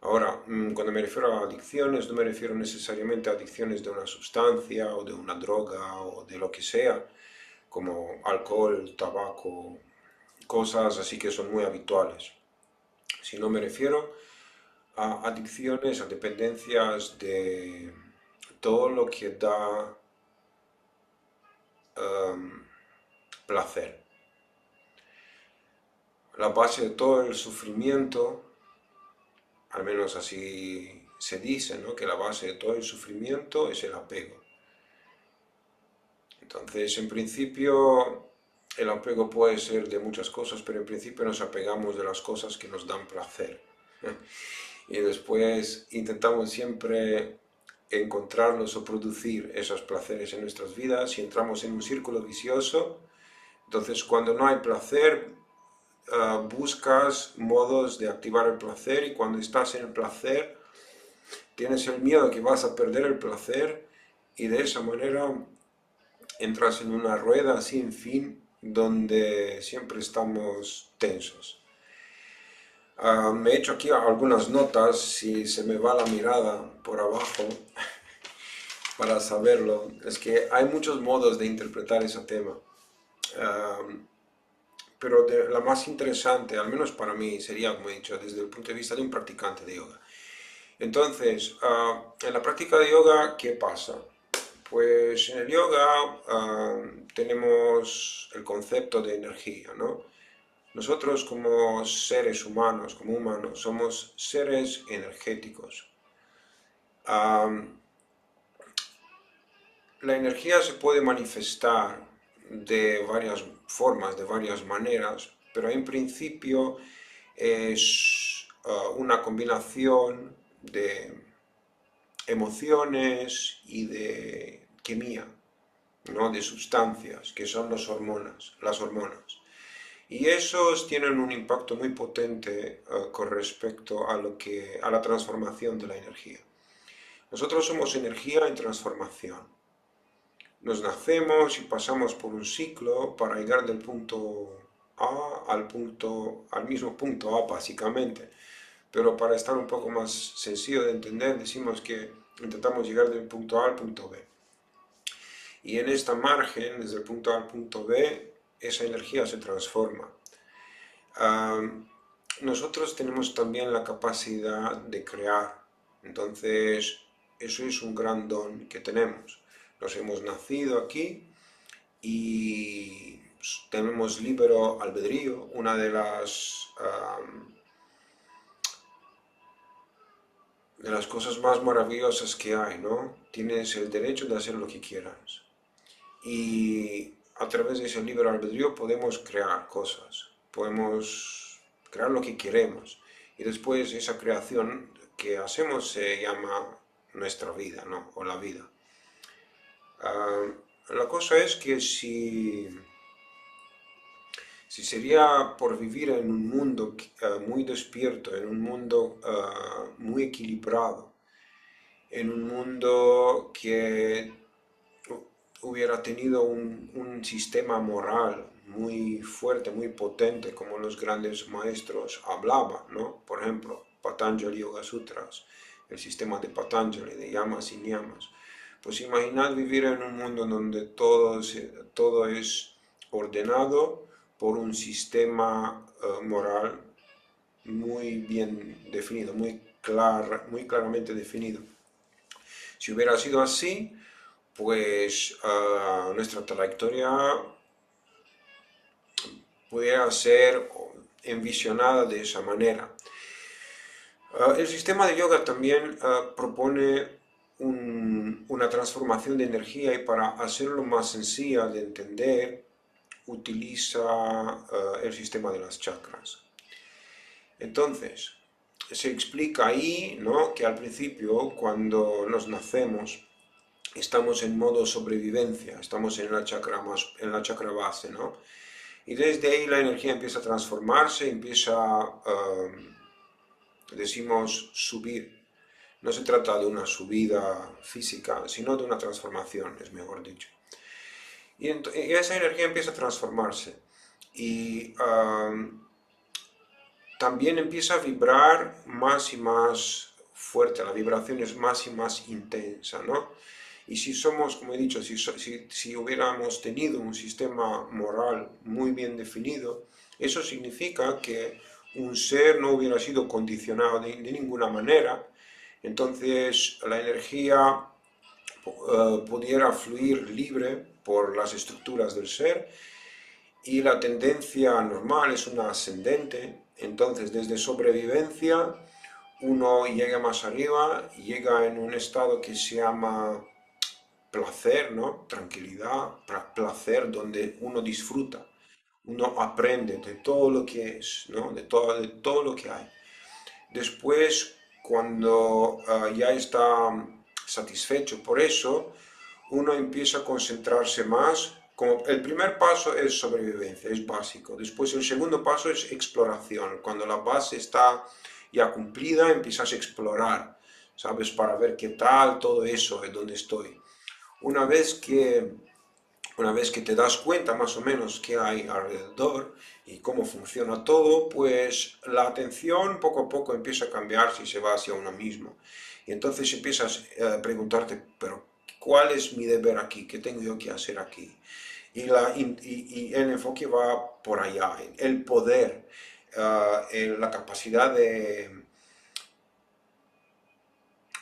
Ahora, cuando me refiero a adicciones, no me refiero necesariamente a adicciones de una sustancia o de una droga o de lo que sea, como alcohol, tabaco, cosas así que son muy habituales, sino me refiero a adicciones, a dependencias de todo lo que da em, placer. La base de todo el sufrimiento, al menos así se dice, ¿no? Que la base de todo el sufrimiento es el apego. Entonces, en principio, el apego puede ser de muchas cosas, pero en principio nos apegamos de las cosas que nos dan placer. Y después intentamos siempre encontrarlos o producir esos placeres en nuestras vidas y entramos en un círculo vicioso. Entonces, cuando no hay placer, buscas modos de activar el placer y cuando estás en el placer, tienes el miedo que vas a perder el placer y de esa manera entras en una rueda sin fin donde siempre estamos tensos. Me he hecho aquí algunas notas, si se me va la mirada por abajo, para saberlo. Es que hay muchos modos de interpretar ese tema. Pero la más interesante, al menos para mí, sería, como he dicho, desde el punto de vista de un practicante de yoga. Entonces, en la práctica de yoga, ¿qué pasa? Pues en el yoga tenemos el concepto de energía, ¿no? Nosotros como seres humanos, como humanos, somos seres energéticos. La energía se puede manifestar de varias formas, de varias maneras, pero en principio es una combinación de emociones y de química, ¿no? De sustancias, que son las hormonas. Y esos tienen un impacto muy potente con respecto a la transformación de la energía. Nosotros somos energía en transformación. Nos nacemos y pasamos por un ciclo para llegar del punto A al mismo punto A, básicamente. Pero para estar un poco más sencillo de entender, decimos que intentamos llegar del punto A al punto B. Y en esta margen, desde el punto A al punto B, esa energía se transforma. Nosotros tenemos también la capacidad de crear. Entonces, eso es un gran don que tenemos. Nos hemos nacido aquí y tenemos libre albedrío, una de las cosas más maravillosas que hay, ¿no? Tienes el derecho de hacer lo que quieras. Y a través de ese libre albedrío podemos crear cosas, podemos crear lo que queremos. Y después esa creación que hacemos se llama nuestra vida, ¿no? O la vida. La cosa es que si sería por vivir en un mundo muy despierto, en un mundo muy equilibrado, en un mundo que hubiera tenido un sistema moral muy fuerte, muy potente, como los grandes maestros hablaban, ¿no? Por ejemplo, Patanjali Yoga Sutras, el sistema de Patanjali, de yamas y niyamas. Pues imaginad vivir en un mundo donde todo es ordenado por un sistema moral muy bien definido, muy claramente definido. Si hubiera sido así, pues nuestra trayectoria pudiera ser envisionada de esa manera. El sistema de yoga también propone una transformación de energía y para hacerlo más sencilla de entender, utiliza el sistema de las chakras. Entonces, se explica ahí, ¿no?, que al principio, cuando nos nacemos, estamos en modo sobrevivencia, estamos en en la chakra base, ¿no? Y desde ahí la energía empieza a transformarse, decimos, subir. No se trata de una subida física, sino de una transformación, es mejor dicho. Y esa energía empieza a transformarse. Y también empieza a vibrar más y más fuerte, la vibración es más y más intensa, ¿no? Y si somos, como he dicho, si hubiéramos tenido un sistema moral muy bien definido, eso significa que un ser no hubiera sido condicionado de ninguna manera, entonces la energía pudiera fluir libre por las estructuras del ser y la tendencia normal es una ascendente, entonces desde sobrevivencia uno llega más arriba, llega en un estado que se llama placer, ¿no? Tranquilidad, placer, donde uno disfruta, uno aprende de todo lo que es, ¿no? De todo lo que hay. Después, cuando ya está satisfecho por eso, uno empieza a concentrarse más. Como el primer paso es sobrevivencia, es básico. Después el segundo paso es exploración. Cuando la base está ya cumplida, empiezas a explorar, ¿sabes? Para ver qué tal todo eso, de dónde estoy. Una vez que una vez que te das cuenta más o menos qué hay alrededor y cómo funciona todo, pues la atención poco a poco empieza a cambiar si se va hacia uno mismo. Y entonces empiezas a preguntarte, pero ¿cuál es mi deber aquí? ¿Qué tengo yo que hacer aquí? Y el enfoque va por allá, el poder, la capacidad de...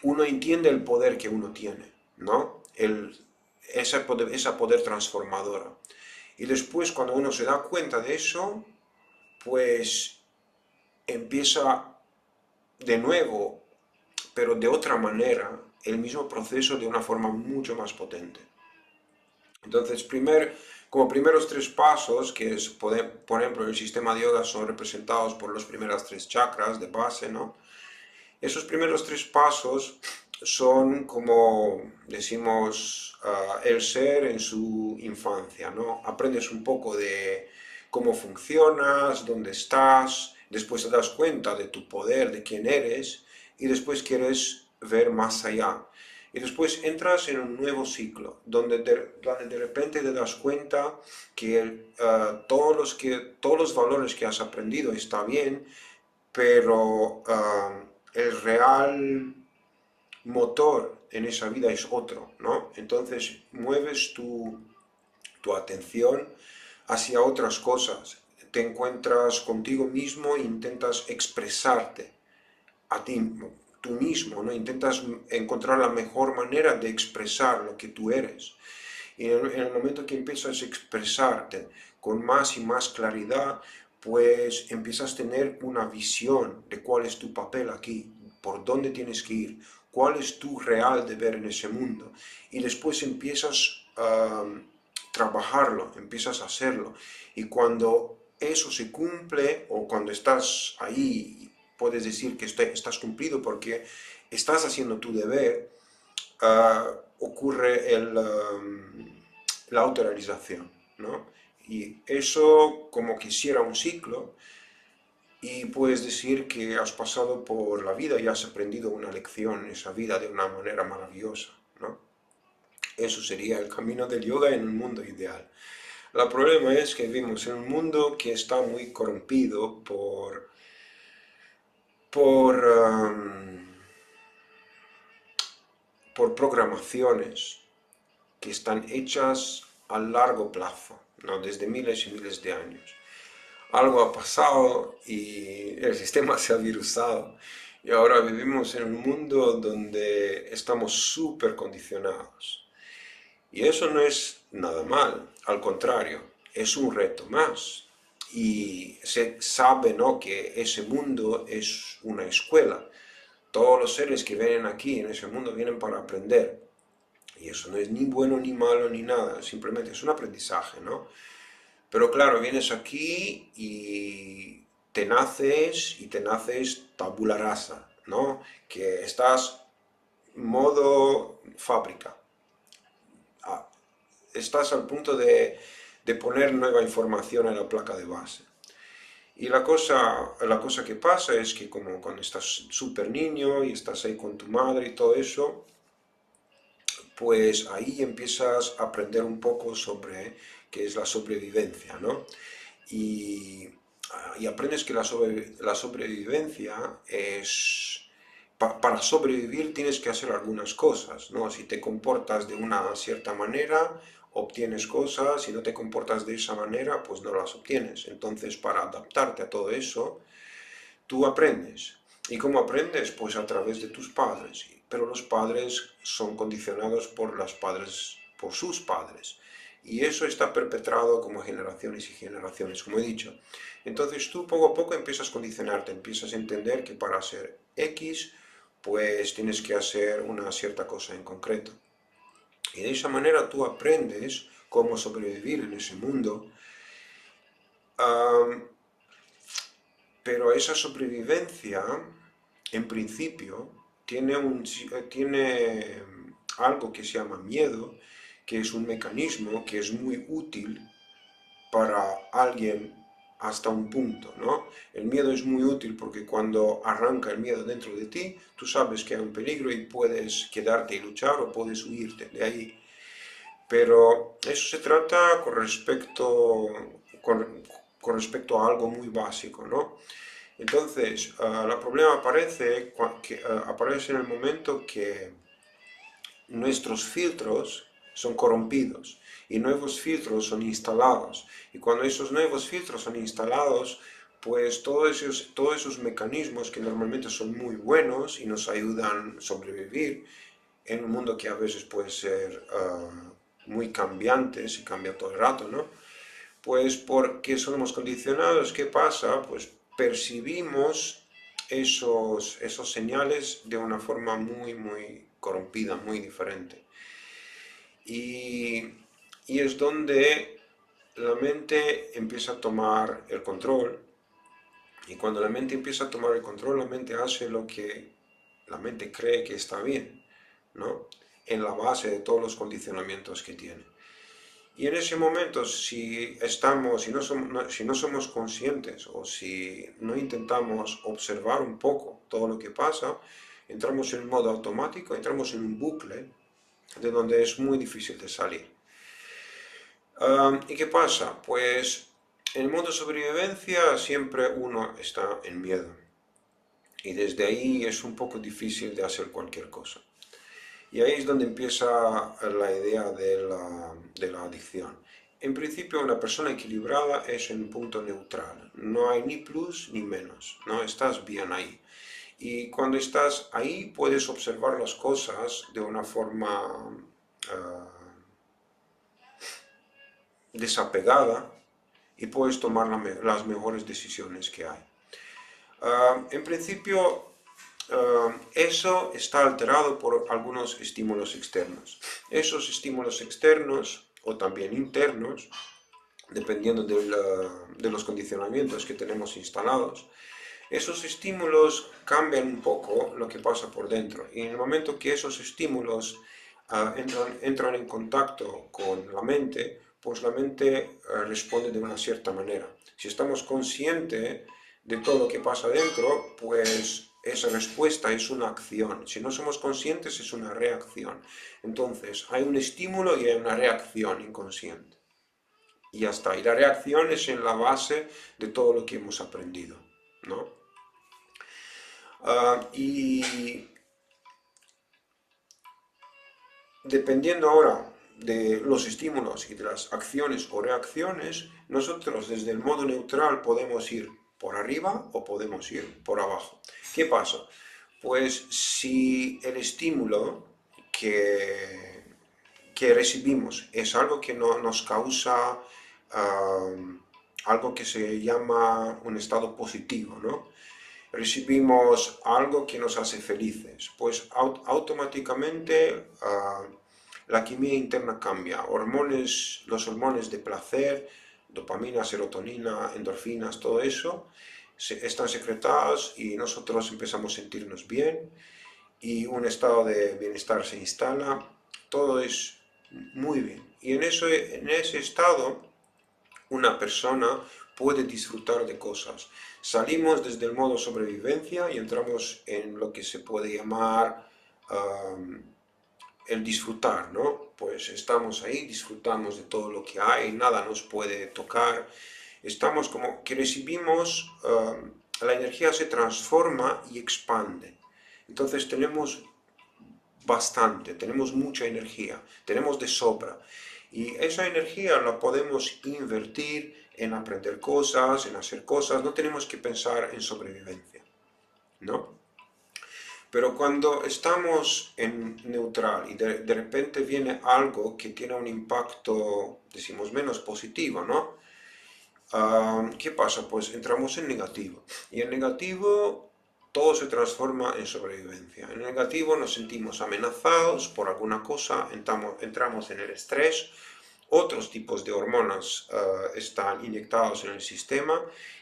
Uno entiende el poder que uno tiene, ¿no? Esa poder transformadora. Y después, cuando uno se da cuenta de eso, pues empieza de nuevo, pero de otra manera, el mismo proceso de una forma mucho más potente. Entonces, como primeros tres pasos, que es, por ejemplo, en el sistema de yoga son representados por los primeros tres chakras de base, ¿no? Esos primeros tres pasos son como decimos el ser en su infancia, ¿no? Aprendes un poco de cómo funcionas, dónde estás, después te das cuenta de tu poder, de quién eres, y después quieres ver más allá. Y después entras en un nuevo ciclo, donde de repente te das cuenta que, todos los valores que has aprendido está bien, pero el real motor en esa vida es otro, ¿no? Entonces mueves tu atención hacia otras cosas, te encuentras contigo mismo e intentas expresarte a ti, tú mismo, ¿no? Intentas encontrar la mejor manera de expresar lo que tú eres. Y en el momento que empiezas a expresarte con más y más claridad, pues empiezas a tener una visión de cuál es tu papel aquí, por dónde tienes que ir, cuál es tu real deber en ese mundo. Y después empiezas a trabajarlo, empiezas a hacerlo. Y cuando eso se cumple, o cuando estás ahí, puedes decir que estás cumplido porque estás haciendo tu deber, ocurre la autorrealización, ¿no? Y eso como que cierra un ciclo y puedes decir que has pasado por la vida y has aprendido una lección en esa vida de una manera maravillosa, ¿no? Eso sería el camino del yoga en un mundo ideal. El problema es que vivimos en un mundo que está muy corrompido por, por programaciones que están hechas a largo plazo, ¿no? Desde miles y miles de años. Algo ha pasado y el sistema se ha virusado. Y ahora vivimos en un mundo donde estamos súper condicionados. Y eso no es nada mal, al contrario, es un reto más. Y se sabe, ¿no?, que ese mundo es una escuela. Todos los seres que vienen aquí en ese mundo vienen para aprender. Y eso no es ni bueno ni malo ni nada, simplemente es un aprendizaje, ¿no? Pero claro, vienes aquí y te naces tabula rasa, ¿no? Que estás modo fábrica. Ah, estás al punto de poner nueva información en la placa de base. Y la cosa que pasa es que como cuando estás súper niño y estás ahí con tu madre y todo eso, pues ahí empiezas a aprender un poco sobre qué es la sobrevivencia, ¿no? Y y aprendes que la sobrevivencia es... para sobrevivir tienes que hacer algunas cosas, ¿no? Si te comportas de una cierta manera, obtienes cosas, si no te comportas de esa manera, pues no las obtienes. Entonces, para adaptarte a todo eso, tú aprendes. ¿Y cómo aprendes? Pues a través de tus padres. Pero los padres son condicionados por los padres, por sus padres. Y eso está perpetrado como generaciones y generaciones, como he dicho. Entonces tú poco a poco empiezas a condicionarte, empiezas a entender que para ser X, pues tienes que hacer una cierta cosa en concreto. Y de esa manera tú aprendes cómo sobrevivir en ese mundo. Um, Pero esa sobrevivencia, en principio, tiene algo que se llama miedo, que es un mecanismo que es muy útil para alguien hasta un punto, ¿no? El miedo es muy útil porque cuando arranca el miedo dentro de ti, tú sabes que hay un peligro y puedes quedarte y luchar o puedes huirte de ahí. Pero eso se trata con, con respecto a algo muy básico, ¿no? Entonces, el problema aparece en el momento que nuestros filtros son corrompidos y nuevos filtros son instalados. Y cuando esos nuevos filtros son instalados, pues todos esos mecanismos que normalmente son muy buenos y nos ayudan a sobrevivir en un mundo que a veces puede ser muy cambiante, se cambia todo el rato, ¿no? Pues porque somos condicionados, ¿qué pasa? Pues percibimos esos señales de una forma muy corrompida, muy diferente. Y, y es donde la mente empieza a tomar el control. Y cuando la mente empieza a tomar el control, la mente hace lo que la mente cree que está bien, ¿no? En la base de todos los condicionamientos que tiene. Y en ese momento, si no somos conscientes o si no intentamos observar un poco todo lo que pasa, entramos en un modo automático, entramos en un bucle de donde es muy difícil de salir. ¿Y qué pasa? Pues en el modo sobrevivencia siempre uno está en miedo. Y desde ahí es un poco difícil de hacer cualquier cosa. Y ahí es donde empieza la idea de la adicción. En principio, una persona equilibrada es en un punto neutral. No hay ni plus ni menos, ¿no? Estás bien ahí. Y cuando estás ahí puedes observar las cosas de una forma desapegada y puedes tomar las mejores decisiones que hay. En principio, eso está alterado por algunos estímulos externos. Esos estímulos externos o también internos, dependiendo de los condicionamientos que tenemos instalados, esos estímulos cambian un poco lo que pasa por dentro. Y en el momento que esos estímulos entran en contacto con la mente, pues la mente responde de una cierta manera. Si estamos conscientes de todo lo que pasa dentro, pues esa respuesta es una acción. Si no somos conscientes, es una reacción. Entonces, hay un estímulo y hay una reacción inconsciente. Y ya está. Y la reacción es en la base de todo lo que hemos aprendido, ¿no? Y dependiendo ahora de los estímulos y de las acciones o reacciones, nosotros desde el modo neutral podemos ir por arriba o podemos ir por abajo. ¿Qué pasa? Pues si el estímulo que recibimos es algo que nos causa algo que se llama un estado positivo, ¿no? Recibimos algo que nos hace felices, pues automáticamente la química interna cambia. Los hormonas de placer, dopamina, serotonina, endorfinas, todo eso, están secretados y nosotros empezamos a sentirnos bien y un estado de bienestar se instala. Todo es muy bien. Y en ese estado una persona puede disfrutar de cosas. Salimos desde el modo sobrevivencia y entramos en lo que se puede llamar el disfrutar, ¿no? Pues estamos ahí, disfrutamos de todo lo que hay, nada nos puede tocar Estamos como que recibimos, la energía se transforma y expande. Entonces tenemos bastante, tenemos mucha energía, tenemos de sobra. Y esa energía la podemos invertir en aprender cosas, en hacer cosas, no tenemos que pensar en sobrevivencia, ¿no? Pero cuando estamos en neutral y de repente viene algo que tiene un impacto, decimos, menos positivo, ¿no? ¿Qué pasa? Pues entramos en negativo. Y en negativo todo se transforma en sobrevivencia. En negativo nos sentimos amenazados por alguna cosa, entramos en el estrés, otros tipos de hormonas están inyectados en el sistema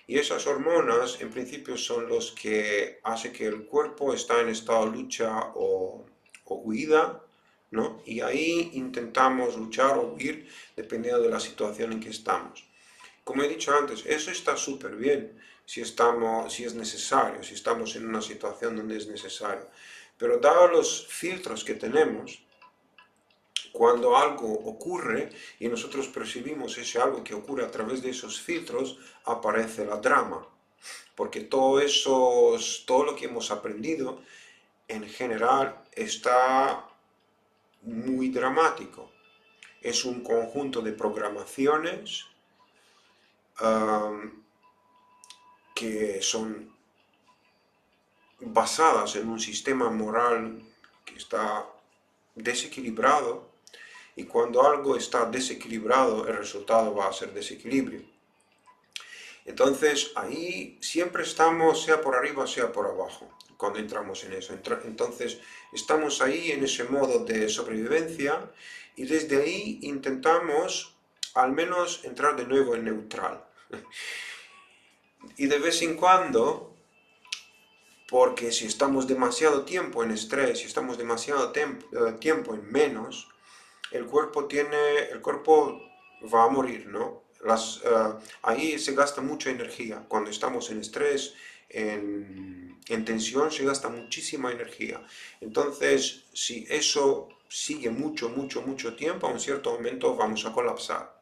y esas hormonas en principio son los que hacen que el cuerpo está en estado de lucha o huida, ¿no? Y ahí intentamos luchar o huir dependiendo de la situación en que estamos. Como he dicho antes, eso está súper bien si es necesario, si estamos en una situación donde es necesario. Pero dado los filtros que tenemos, cuando algo ocurre y nosotros percibimos ese algo que ocurre a través de esos filtros, aparece la drama. Porque todo lo que hemos aprendido, en general, está muy dramático. Es un conjunto de programaciones que son basadas en un sistema moral que está desequilibrado, y cuando algo está desequilibrado el resultado va a ser desequilibrio. Entonces ahí siempre estamos, sea por arriba sea por abajo, cuando entramos en eso. Entonces estamos ahí en ese modo de sobrevivencia y desde ahí intentamos al menos entrar de nuevo en neutral. Y de vez en cuando, porque si estamos demasiado tiempo en estrés, si estamos demasiado tiempo en menos, el cuerpo va a morir, ¿no? Ahí se gasta mucha energía. Cuando estamos en estrés, en tensión, se gasta muchísima energía. Entonces, si eso sigue mucho tiempo, a un cierto momento vamos a colapsar.